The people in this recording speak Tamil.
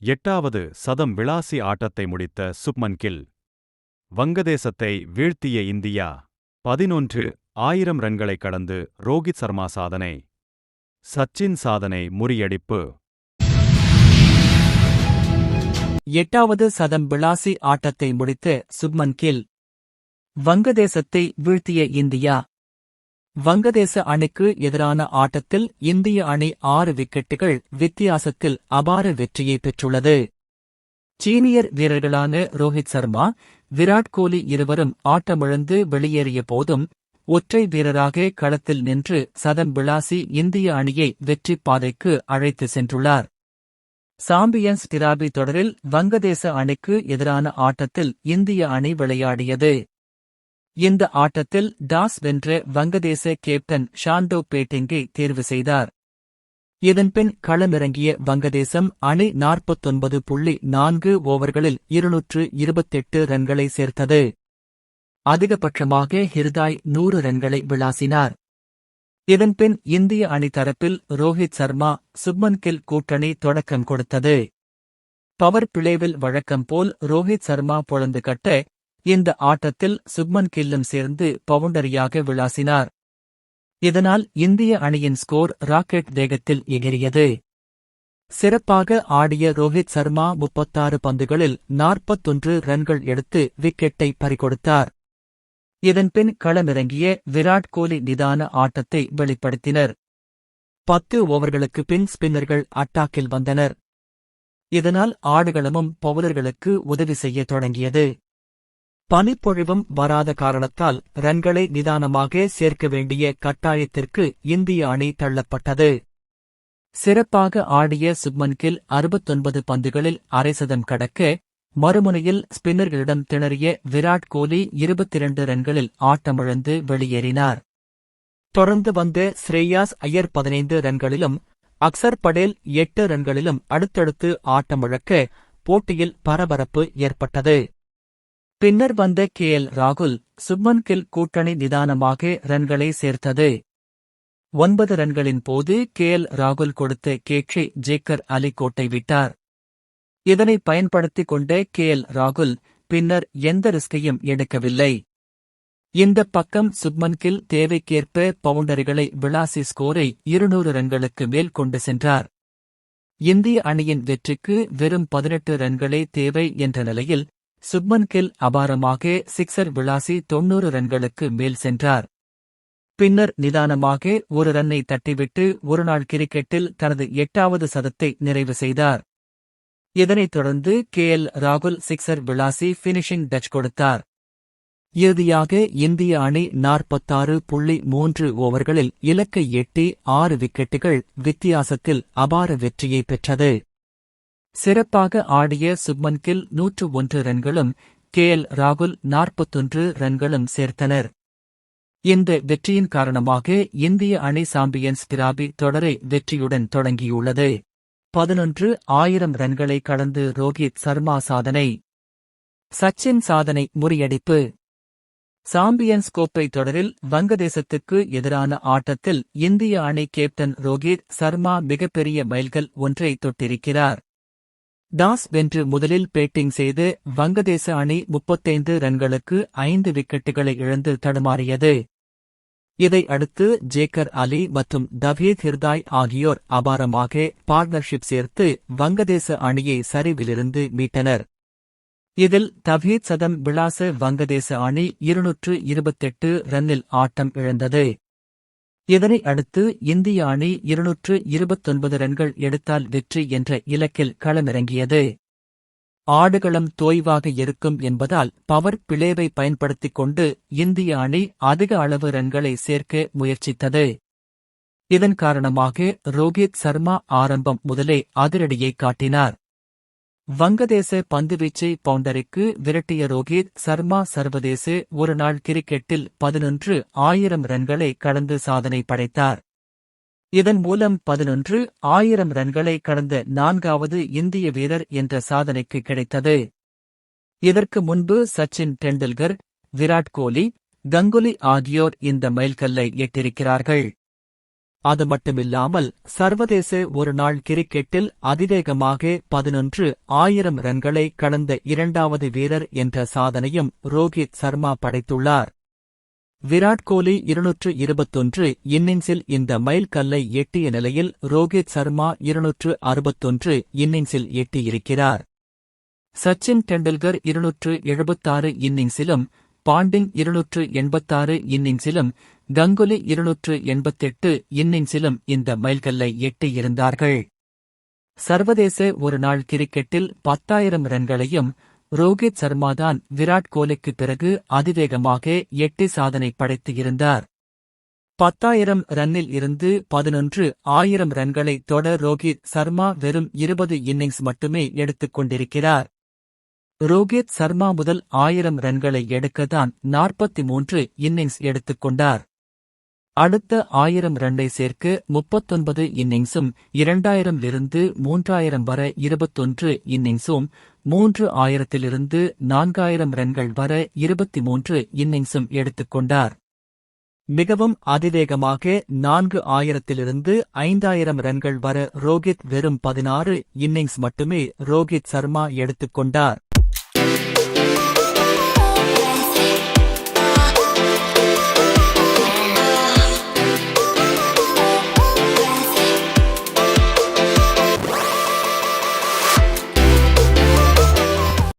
8வது சதம் விளாசி ஆட்டத்தை முடித்த சுப்மன் கில். வங்கதேசத்தை வீழ்த்திய இந்தியா 11,000 ரன்களை கடந்து ரோஹித் சர்மா சாதனை. சச்சின் சாதனை முறியடிப்பு. 8வது சதம் விளாசி ஆட்டத்தை முடித்த சுப்மன் கில். வங்கதேசத்தை வீழ்த்திய இந்தியா. வங்கதேச அணிக்கு எதிரான ஆட்டத்தில் இந்திய அணி 6 விக்கெட்டுகள் வித்தியாசத்தில் அபார வெற்றியை பெற்றுள்ளது. சீனியர் வீரர்களான ரோஹித் சர்மா, விராட் கோலி இருவரும் ஆட்டமிழந்து வெளியேறிய போதும் ஒற்றை வீரராக களத்தில் நின்று சதம் விளாசி இந்திய அணியை வெற்றிப் பாதைக்கு அழைத்து சென்றுள்ளார். சாம்பியன்ஸ் டிராபி தொடரில் வங்கதேச அணிக்கு எதிரான ஆட்டத்தில் இந்திய அணி விளையாடியது. இந்த ஆட்டத்தில் டாஸ் வென்ற வங்கதேச கேப்டன் ஷாண்டோ பேட்டிங்கை தேர்வு செய்தார். இதன்பின் களமிறங்கிய வங்கதேசம் அணி 49.4 ஓவர்களில் 228 ரன்களை சேர்த்தது. அதிகபட்சமாக ஹிர்தாய் 100 ரன்களை விளாசினார். இதன்பின் இந்திய அணி தரப்பில் ரோஹித் சர்மா, சுப்மன் கில் கூட்டணி தொடக்கம் கொடுத்தது. பவர் பிளேவில் வழக்கம் போல் ரோஹித் சர்மா பொழந்து கட்ட, இந்த ஆட்டத்தில் சுப்மன் கில்லும் சேர்ந்து பவுண்டரியாக விளாசினார். இதனால் இந்திய அணியின் ஸ்கோர் ராக்கெட் வேகத்தில் எகிரியது. சிறப்பாக ஆடிய ரோஹித் சர்மா 36 பந்துகளில் 41 ரன்கள் எடுத்து விக்கெட்டை பறிகொடுத்தார். இதன்பின் களமிறங்கிய விராட் கோலி நிதான ஆட்டத்தை வெளிப்படுத்தினர். 10 ஓவர்களுக்கு பின் ஸ்பின்னர்கள் அட்டாக்கில் வந்தனர். இதனால் ஆடுகளமும் பவுலர்களுக்கு உதவி செய்ய தொடங்கியது. பனிப்பொழிவும் வராத காரணத்தால் ரன்களை நிதானமாக சேர்க்க வேண்டிய கட்டாயத்திற்கு இந்திய அணி தள்ளப்பட்டது. சிறப்பாக ஆடிய சுப்மன் கில் 69 பந்துகளில் அரை சதம் கடக்க, மறுமுனையில் ஸ்பின்னர்களிடம் திணறிய விராட் கோலி 22 ரன்களில் ஆட்டமிழந்து வெளியேறினார். தொடர்ந்து வந்த ஸ்ரேயாஸ் ஐயர் 15 ரன்களிலும், அக்சர் படேல் 8 ரன்களிலும் அடுத்தடுத்து ஆட்டமிழக்க போட்டியில் பரபரப்பு ஏற்பட்டது. பின்னர் வந்த ராகுல், சுப்மன் கில் கூட்டணி நிதானமாக ரன்களை சேர்த்தது. 9 ரன்களின் போது ராகுல் கொடுத்த கேட்சை ஜேக்கர் அலி கோட்டை விட்டார். இதனை பயன்படுத்திக் கொண்ட ராகுல் பின்னர் எந்த ரிஸ்கையும் எடுக்கவில்லை. இந்த பக்கம் சுப்மன் கில் தேவைக்கேற்ப பவுண்டரிகளை விளாசி ஸ்கோரை 200 ரன்களுக்கு மேல் கொண்டு சென்றார். இந்திய அணியின் வெற்றிக்கு வெறும் 18 ரன்களே தேவை என்ற நிலையில் சுப்மன் கில் அபாரமாக சிக்ஸர் விளாசி 90 ரன்களுக்கு மேல் சென்றார். பின்னர் நிதானமாக ஒரு ரன்னை தட்டிவிட்டு ஒருநாள் கிரிக்கெட்டில் தனது 8வது சதத்தை நிறைவு செய்தார். இதனைத் தொடர்ந்து ராகுல் சிக்ஸர் விளாசி பினிஷிங் டச் கொடுத்தார். இறுதியாக இந்திய அணி 46.3 ஓவர்களில் இலக்கை எட்டி 6 விக்கெட்டுகள் வித்தியாசத்தில் அபார வெற்றியை பெற்றது. சிறப்பாக ஆடிய சுப்மன் கில் 101 ரன்களும், ராகுல் 41 ரன்களும் சேர்த்தனர். இந்த வெற்றியின் காரணமாக இந்திய அணி சாம்பியன்ஸ் டிராபி தொடரை வெற்றியுடன் தொடங்கியுள்ளது. 11,000 ரன்களை கடந்து ரோஹித் சர்மா சாதனை. சச்சின் சாதனை முறியடிப்பு. சாம்பியன்ஸ் கோப்பை தொடரில் வங்கதேசத்துக்கு எதிரான ஆட்டத்தில் இந்திய அணி கேப்டன் ரோஹித் சர்மா மிகப்பெரிய மைல்கல் ஒன்றை தொட்டிருக்கிறார். டாஸ் வென்று முதலில் பேட்டிங் செய்து வங்கதேச அணி 35 ரன்களுக்கு 5 விக்கெட்டுகளை இழந்து தடுமாறியது. இதை அடுத்து ஜேக்கர் அலி மற்றும் தவ்ஹீத் ஹிர்தாய் ஆகியோர் அபாரமாக பார்ட்னர்ஷிப் சேர்த்து வங்கதேச அணியை சரிவிலிருந்து மீட்டனர். இதில் தவ்ஹீத் சதம் விளாச வங்கதேச அணி 228 ரன்னில் ஆட்டம் இழந்தது. இதனை அடுத்து இந்திய அணி 229 ரன்கள் எடுத்தால் வெற்றி என்ற இலக்கில் களமிறங்கியது. ஆடுகளம் தோய்வாக இருக்கும் என்பதால் பவர் பிளேவை பயன்படுத்திக் கொண்டு இந்திய அணி அதிக அளவு ரன்களை சேர்க்க முயற்சித்தது. இதன் காரணமாக ரோஹித் சர்மா ஆரம்பம் முதலே அதிரடியை காட்டினார். வங்கதேச பந்துவீச்சை பவுண்டரிக்கு விரட்டிய ரோஹித் சர்மா சர்வதேச ஒருநாள் கிரிக்கெட்டில் 11,000 ரன்களை கடந்து சாதனை படைத்தார். இதன் மூலம் 11,000 ரன்களை கடந்த 4வது இந்திய வீரர் என்ற சாதனைக்கு கிடைத்தது. இதற்கு முன்பு சச்சின் டெண்டுல்கர், விராட் கோலி, கங்குலி ஆகியோர் இந்த மைல்கல்லை எட்டிருக்கிறார்கள். அது மட்டுமில்லாமல் சர்வதேச ஒருநாள் கிரிக்கெட்டில் அதிவேகமாக 11,000 ரன்களை கடந்த இரண்டாவது வீரர் என்ற சாதனையும் ரோஹித் சர்மா படைத்துள்ளார். விராட் கோலி 221 இன்னிங்ஸில் இந்த மைல்கல்லை எட்டிய நிலையில் ரோஹித் சர்மா 261 இன்னிங்ஸில் எட்டியிருக்கிறார். சச்சின் டெண்டுல்கர் 276 இன்னிங்ஸிலும், பாண்டிங் 286 இன்னிங்ஸிலும், கங்குலி 288 இன்னிங்ஸிலும் இந்த மைல்கல்லை எட்டியிருந்தார்கள். சர்வதேச ஒருநாள் கிரிக்கெட்டில் 10,000 ரன்களையும் ரோஹித் சர்மாதான் விராட் கோலிக்கு பிறகு அதிவேகமாக எட்டி சாதனை படைத்திருந்தார். 10,000 ரன்னில் இருந்து 11,000 ரன்களை தொட ரோஹித் சர்மா வெறும் 20 இன்னிங்ஸ் மட்டுமே எடுத்துக் கொண்டிருக்கிறார். ரோஹித் சர்மா முதல் 1000 ரன்களை எடுக்கத்தான் 43 இன்னிங்ஸ் எடுத்துக் கொண்டார். அடுத்த 1000 ரன்னை சேர்க்க 39 இன்னிங்ஸும், 2000 3000 வர 21 இன்னிங்ஸும், 3000 4000 ரன்கள் வர 23 இன்னிங்ஸும் எடுத்துக் கொண்டார். மிகவும் அதிவேகமாக 4000 5000 ரன்கள் வர ரோஹித் வெறும் 16 இன்னிங்ஸ் மட்டுமே ரோஹித் சர்மா எடுத்துக் கொண்டார்.